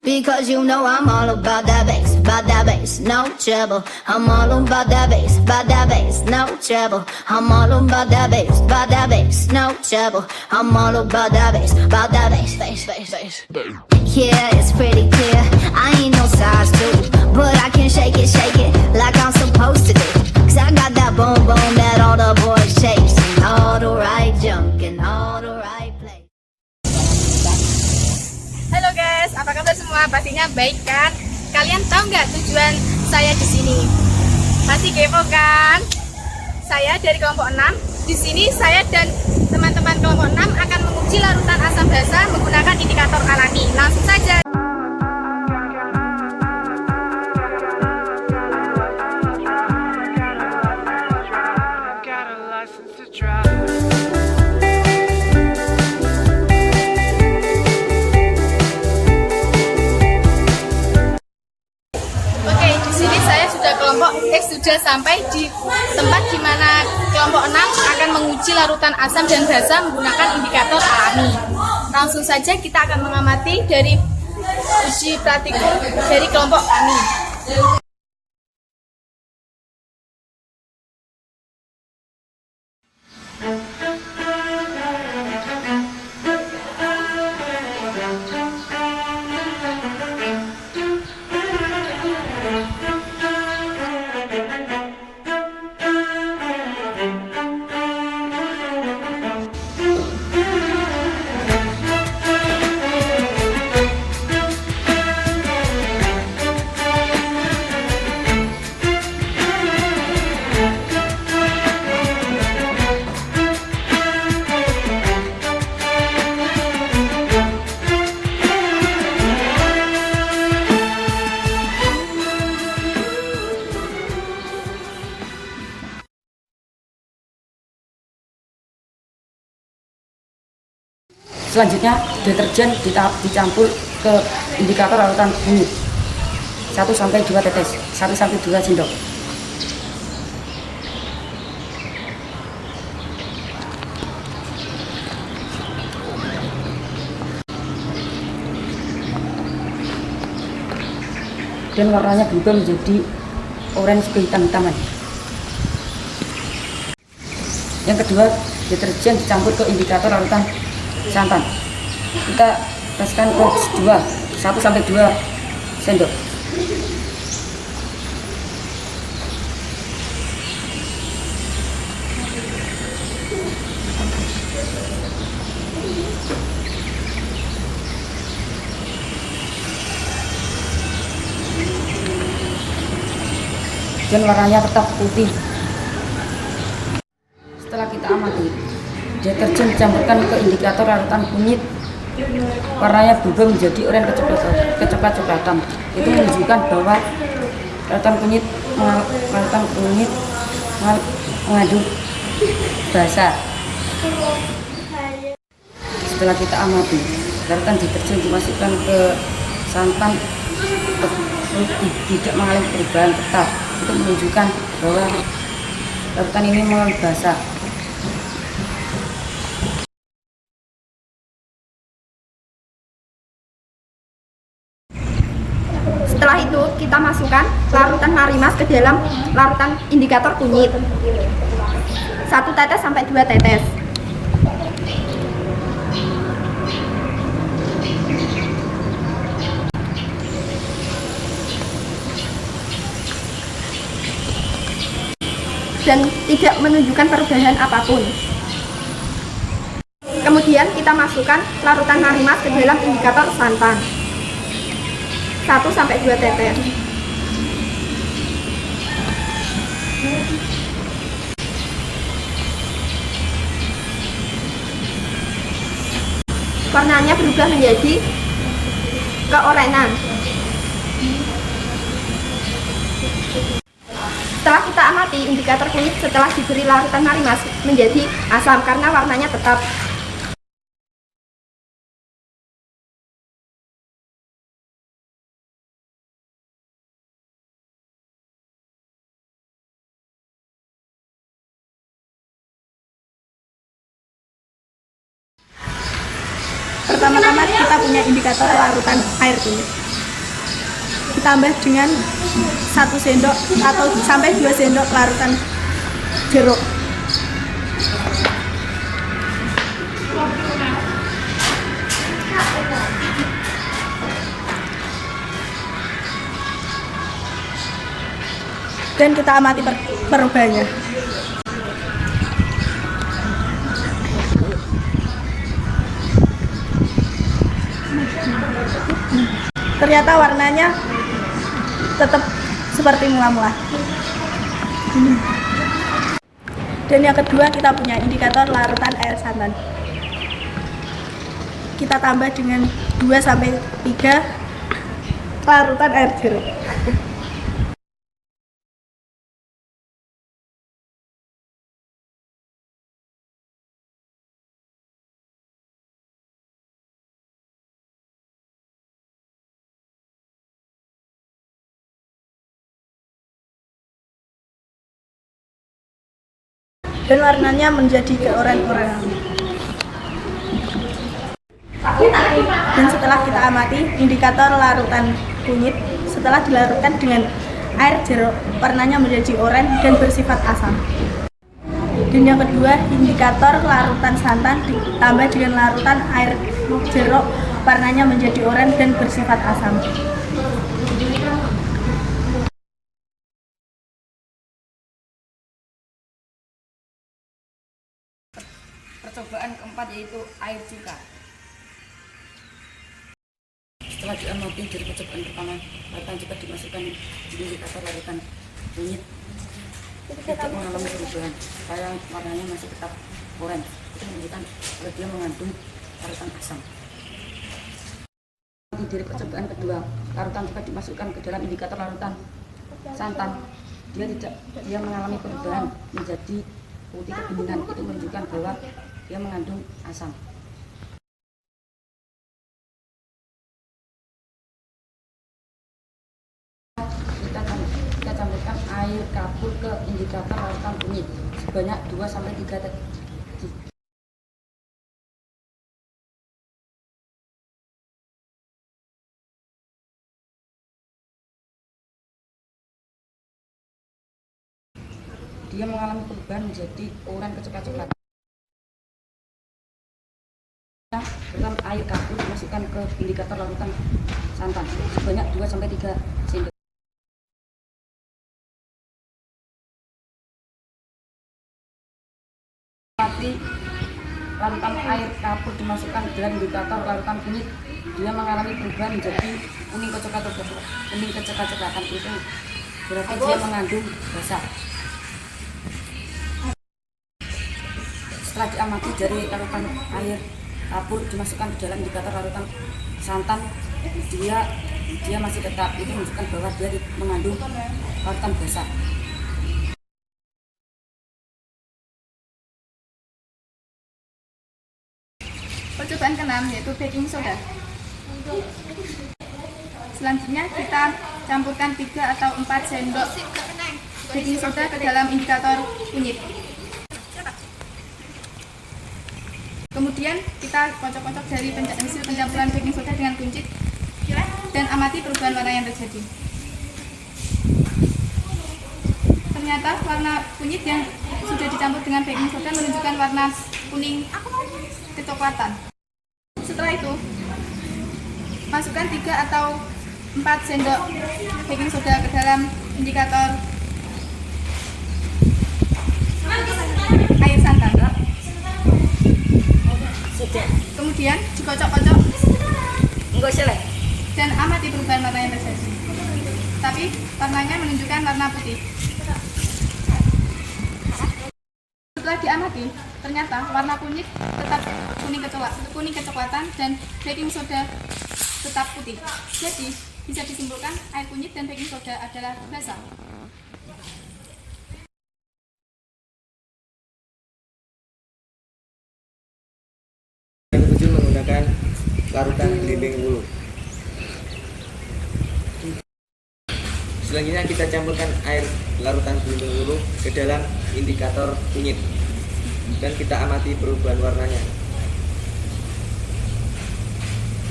Because you know I'm all about that bass, no trouble. I'm all about that bass, no trouble. I'm all about that bass, no trouble. I'm all about that bass, bass. Yeah, it's pretty clear. I ain't no size 2, but I can shake it like I'm supposed to do. 'Cause I got that boom boom that all the boys chase. All the right junk in all the right place. Halo guys, apa kabar semua? Pastinya baik kan? Kalian tahu nggak tujuan saya di sini? Pasti kepo kan? Saya dari kelompok 6. Di sini saya dan teman-teman kelompok 6 akan menguji larutan asam basa menggunakan indikator alami. Langsung saja. Sudah sampai di tempat di mana kelompok 6 akan menguji larutan asam dan basa menggunakan indikator alami. Langsung saja kita akan mengamati dari uji praktikum dari kelompok kami. Selanjutnya deterjen dicampur ke indikator larutan kunyit 1-2 tetes, 1-2 sendok. Dan warnanya berubah menjadi orange kehitam-hitaman. Yang kedua, deterjen dicampur ke indikator larutan santan. Kita teskan ke 1-2 sendok. Dan warnanya tetap putih. Setelah kita amati, deterjen dicampurkan ke indikator larutan kunyit, warnanya berubah menjadi oranye kecoklat-coklatan. Itu menunjukkan bahwa larutan kunyit mengandung basa. Setelah kita amati, larutan deterjen dimasukkan ke santan tidak mengalami perubahan tetap. Itu menunjukkan bahwa larutan ini mengalami basa. Setelah itu kita masukkan larutan marimas ke dalam larutan indikator kunyit 1 tetes sampai 2 tetes. Dan tidak menunjukkan perubahan apapun. Kemudian kita masukkan larutan marimas ke dalam indikator santan 1-2 tetes. Warnanya berubah menjadi keorenan. Setelah kita amati, indikator kunyit setelah diberi larutan marimas menjadi asam karena warnanya tetap. Pertama-tama kita punya indikator larutan air kunyit. Ditambah dengan 1 sendok atau sampai 2 sendok larutan jeruk. Dan kita amati perubahannya. Ternyata warnanya tetap seperti mula-mula. Dan yang kedua kita punya indikator larutan air santan. Kita tambah dengan 2-3 larutan air jeruk. Dan warnanya menjadi keoranye-oranye. Dan setelah kita amati indikator larutan kunyit, setelah dilarutkan dengan air jeruk, warnanya menjadi oranye dan bersifat asam. Dan yang kedua, indikator larutan santan ditambah dengan larutan air jeruk, warnanya menjadi oranye dan bersifat asam. Percobaan keempat yaitu air cuka. Setelah diamati dari percobaan pertama, larutan cuka dimasukkan di indikator larutan kunyit tidak mengalami perubahan, supaya warnanya masih tetap oranye. Itu menunjukkan kalau dia mengandung larutan asam. Dari percobaan kedua, larutan cuka dimasukkan ke dalam indikator larutan santan. Dia mengalami perubahan menjadi putih kekuningan. Itu menunjukkan bahwa dia mengandung asam. Kita campurkan air kapur ke indikator larutan kunyit sebanyak 2-3 dia mengalami perubahan menjadi oranye kecoklat-coklat. Dalam air kapur dimasukkan ke indikator larutan santan sebanyak 2-3 sendok. Larutan air kapur dimasukkan ke dalam indikator larutan kunyit, dia mengalami perubahan menjadi kuning kecoklat-coklatan. Itu berarti dia mengandung basah. Setelah diamati dari larutan air kapur dimasukkan ke dalam indikator larutan santan, dia masih tetap. Itu menunjukkan bahwa dia mengandung larutan basah. Percobaan ke-6 yaitu baking soda. Selanjutnya kita campurkan 3 atau 4 sendok baking soda ke dalam indikator kunyit. Kemudian kita kocok-kocok dari hasil pencampuran baking soda dengan kunyit dan amati perubahan warna yang terjadi. Ternyata warna kunyit yang sudah dicampur dengan baking soda menunjukkan warna kuning kecoklatan. Setelah itu, masukkan 3 atau 4 sendok baking soda ke dalam indikator air santan. Kemudian dikocok-kocok dan amati perubahan warna yang terjadi. Tapi warnanya menunjukkan warna putih. Setelah diamati, ternyata warna kunyit tetap kuning kecoklatan dan baking soda tetap putih. Jadi bisa disimpulkan air kunyit dan baking soda adalah basah. Menggunakan larutan belimbing wulu. Selanjutnya kita campurkan air larutan belimbing wulu ke dalam indikator kunyit dan kita amati perubahan warnanya.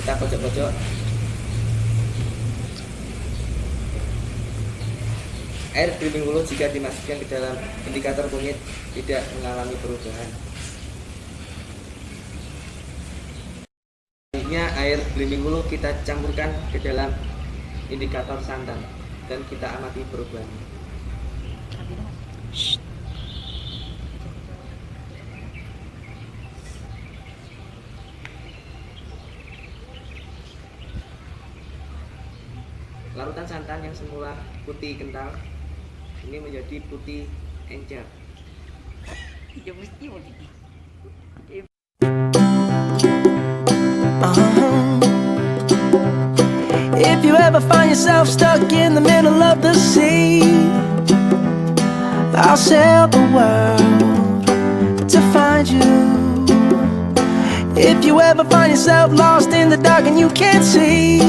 kita pojok-pojok. Air Belimbing Hulu jika dimasukkan ke dalam indikator kunyit tidak mengalami perubahan. Selanjutnya air Belimbing Hulu kita campurkan ke dalam indikator santan dan kita amati perubahannya. Larutan santan yang semula putih kental ini menjadi putih encer. If you ever find yourself stuck in the middle of the sea, I'll sail the world to find you. If you ever find yourself lost in the dark and you can't see,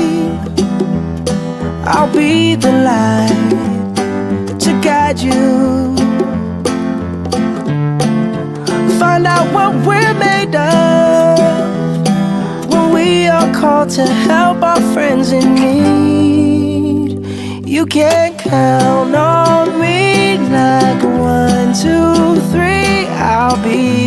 I'll be the light to guide you. Find out what we're made of when we are called to help our friends in need. You can count on me like 1, 2, 3. I'll be